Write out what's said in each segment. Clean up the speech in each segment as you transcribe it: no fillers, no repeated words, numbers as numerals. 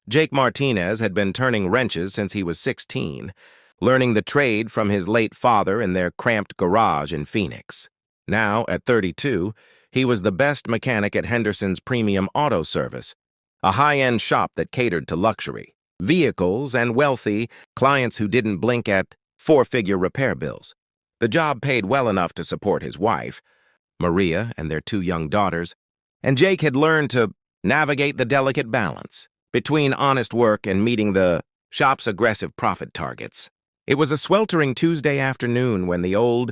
Jake Martinez had been turning wrenches since he was 16, learning the trade from his late father in their cramped garage in Phoenix. Now, at 32, he was the best mechanic at Henderson's Premium Auto Service, a high-end shop that catered to luxury, vehicles, and wealthy clients who didn't blink at four-figure repair bills. The job paid well enough to support his wife, Maria, and their two young daughters, and Jake had learned to navigate the delicate balance between honest work and meeting the shop's aggressive profit targets. It was a sweltering Tuesday afternoon when the old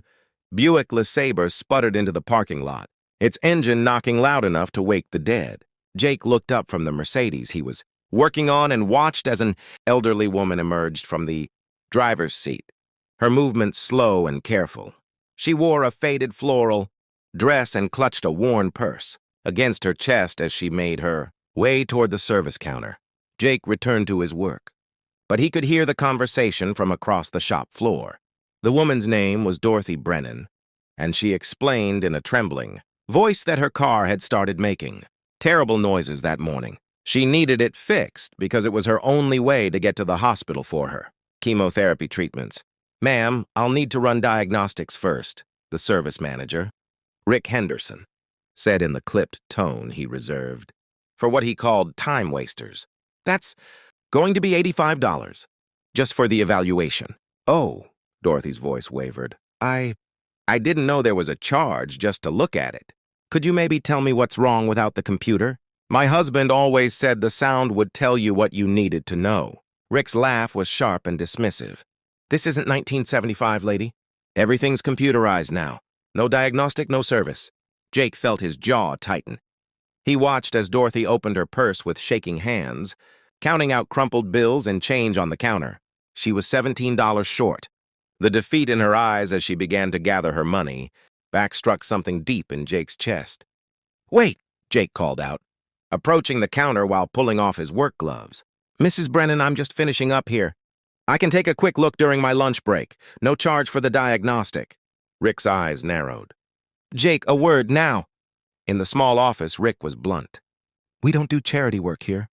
Buick LeSabre sputtered into the parking lot, its engine knocking loud enough to wake the dead. Jake looked up from the Mercedes he was working on and watched as an elderly woman emerged from the driver's seat, her movements slow and careful. She wore a faded floral dress and clutched a worn purse against her chest as she made her way toward the service counter. Jake returned to his work, but he could hear the conversation from across the shop floor. The woman's name was Dorothy Brennan, and she explained in a trembling voice that her car had started making terrible noises that morning. She needed it fixed because it was her only way to get to the hospital for her chemotherapy treatments. "Ma'am, I'll need to run diagnostics first," the service manager, Rick Henderson, said in the clipped tone he reserved for what he called time wasters. "That's going to be $85, just for the evaluation." "Oh," Dorothy's voice wavered. I didn't know there was a charge just to look at it. Could you maybe tell me what's wrong without the computer? My husband always said the sound would tell you what you needed to know." Rick's laugh was sharp and dismissive. "This isn't 1975, lady. Everything's computerized now. No diagnostic, no service." Jake felt his jaw tighten. He watched as Dorothy opened her purse with shaking hands, counting out crumpled bills and change on the counter. She was $17 short. The defeat in her eyes as she began to gather her money backstruck something deep in Jake's chest. "Wait," Jake called out, approaching the counter while pulling off his work gloves. "Mrs. Brennan, I'm just finishing up here. I can take a quick look during my lunch break. No charge for the diagnostic." Rick's eyes narrowed. "Jake, a word now." In the small office, Rick was blunt. "We don't do charity work here.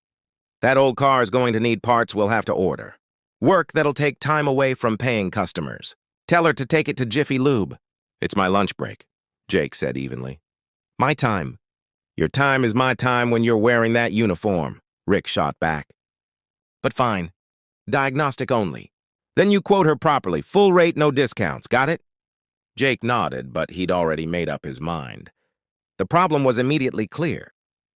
That old car's going to need parts we'll have to order. Work that'll take time away from paying customers. Tell her to take it to Jiffy Lube." "It's my lunch break," Jake said evenly. "My time." "Your time is my time when you're wearing that uniform," Rick shot back. "But fine. Diagnostic only. Then you quote her properly. Full rate, no discounts. Got it?" Jake nodded, but he'd already made up his mind. The problem was immediately clear.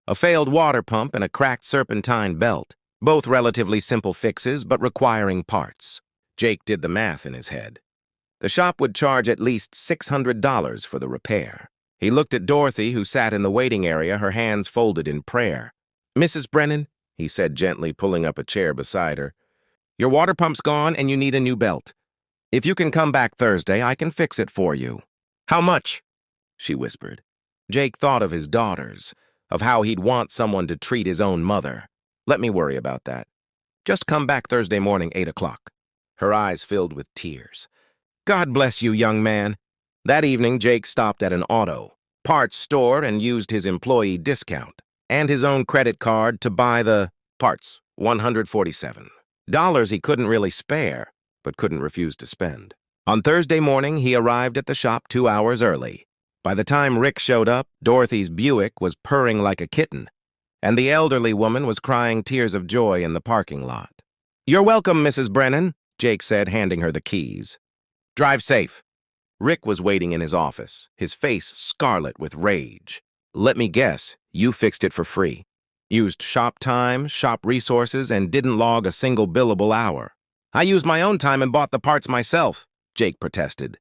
A failed water pump and a cracked serpentine belt, both relatively simple fixes but requiring parts. Jake did the math in his head. The shop would charge at least $600 for the repair. He looked at Dorothy, who sat in the waiting area, her hands folded in prayer. "Mrs. Brennan," he said gently, pulling up a chair beside her, "your water pump's gone and you need a new belt. If you can come back Thursday, I can fix it for you." "How much?" she whispered. Jake thought of his daughters, of how he'd want someone to treat his own mother. "Let me worry about that. Just come back Thursday morning, 8 o'clock. Her eyes filled with tears. "God bless you, young man." That evening, Jake stopped at an auto parts store and used his employee discount and his own credit card to buy the parts, $147. He couldn't really spare, but couldn't refuse to spend. On Thursday morning, he arrived at the shop 2 hours early. By the time Rick showed up, Dorothy's Buick was purring like a kitten, and the elderly woman was crying tears of joy in the parking lot. "You're welcome, Mrs. Brennan," Jake said, handing her the keys. "Drive safe." Rick was waiting in his office, his face scarlet with rage. "Let me guess, you fixed it for free. Used shop time, shop resources, and didn't log a single billable hour." "I used my own time and bought the parts myself," Jake protested.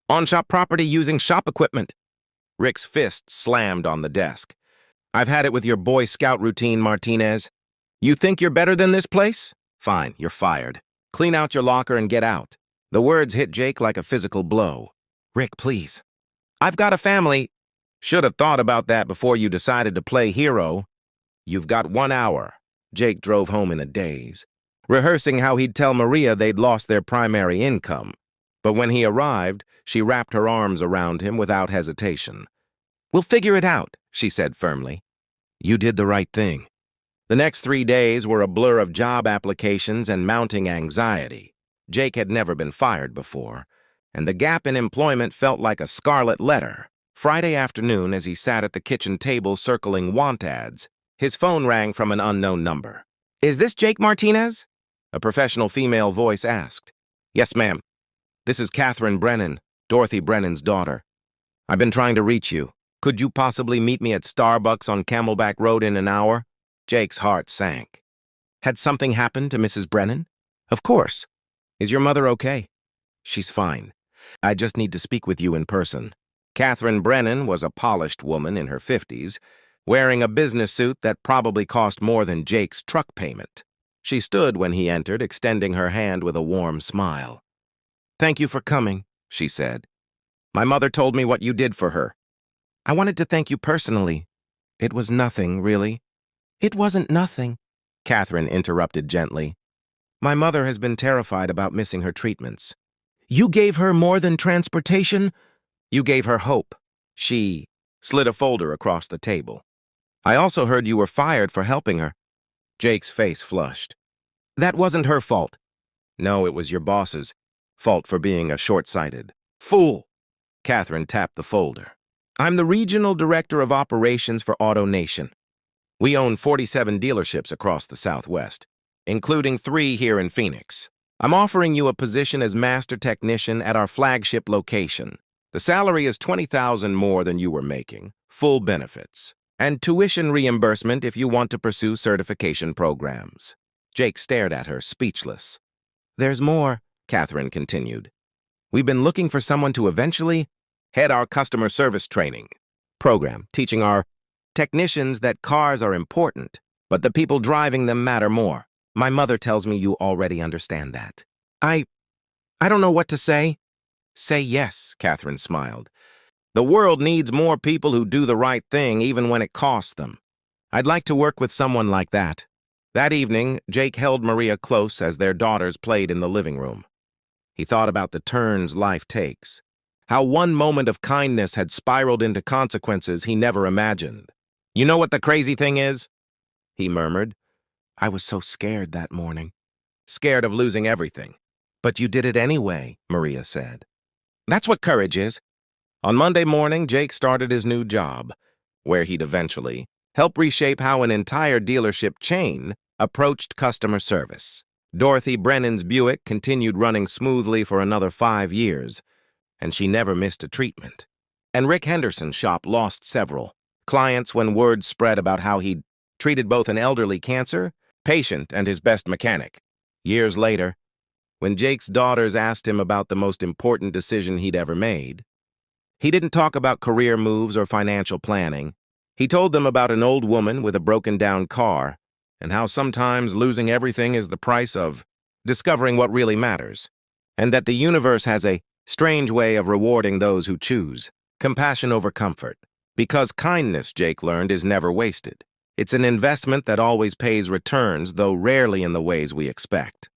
"On shop property using shop equipment." Rick's fist slammed on the desk. "I've had it with your Boy Scout routine, Martinez. You think you're better than this place? Fine, you're fired. Clean out your locker and get out." The words hit Jake like a physical blow. "Rick, please. I've got a family." "Should have thought about that before you decided to play hero." "You've got 1 hour." Jake drove home in a daze, rehearsing how he'd tell Maria they'd lost their primary income. But when he arrived, she wrapped her arms around him without hesitation. "We'll figure it out," she said firmly. "You did the right thing." The next 3 days were a blur of job applications and mounting anxiety. Jake had never been fired before, and the gap in employment felt like a scarlet letter. Friday afternoon, as he sat at the kitchen table circling want ads, his phone rang from an unknown number. "Is this Jake Martinez?" A professional female voice asked. "Yes, ma'am. This is Catherine Brennan, Dorothy Brennan's daughter. I've been trying to reach you. Could you possibly meet me at Starbucks on Camelback Road in an hour?" Jake's heart sank. Had something happened to Mrs. Brennan? Of course. Is your mother okay? She's fine. I just need to speak with you in person. Catherine Brennan was a polished woman in her 50s, wearing a business suit that probably cost more than Jake's truck payment. She stood when he entered, extending her hand with a warm smile. "Thank you for coming," she said. "My mother told me what you did for her. I wanted to thank you personally. It was nothing, really." "It wasn't nothing," Catherine interrupted gently. "My mother has been terrified about missing her treatments." "You gave her more than transportation?" "You gave her hope." She slid a folder across the table. "I also heard you were fired for helping her." Jake's face flushed. "That wasn't her fault." "No, it was your boss's fault for being a short-sighted fool." Catherine tapped the folder. "I'm the Regional Director of Operations for AutoNation. We own 47 dealerships across the Southwest, including 3 here in Phoenix. I'm offering you a position as master technician at our flagship location. The salary is $20,000 more than you were making, full benefits, and tuition reimbursement if you want to pursue certification programs." Jake stared at her, speechless. "There's more," Catherine continued. "We've been looking for someone to eventually head our customer service training program, teaching our technicians that cars are important, but the people driving them matter more. My mother tells me you already understand that." I don't know what to say." "Say yes," Catherine smiled. "The world needs more people who do the right thing even when it costs them. I'd like to work with someone like that." That evening, Jake held Maria close as their daughters played in the living room. He thought about the turns life takes, how one moment of kindness had spiraled into consequences he never imagined. "You know what the crazy thing is?" he murmured. "I was so scared that morning. Scared of losing everything. But you did it anyway," Maria said. "That's what courage is." On Monday morning, Jake started his new job, where he'd eventually help reshape how an entire dealership chain approached customer service. Dorothy Brennan's Buick continued running smoothly for another 5 years, and she never missed a treatment. And Rick Henderson's shop lost several clients when word spread about how he'd treated both an elderly cancer patient and his best mechanic. Years later, when Jake's daughters asked him about the most important decision he'd ever made, he didn't talk about career moves or financial planning. He told them about an old woman with a broken-down car and how sometimes losing everything is the price of discovering what really matters, and that the universe has a strange way of rewarding those who choose compassion over comfort. Because kindness, Jake learned, is never wasted. It's an investment that always pays returns, though rarely in the ways we expect.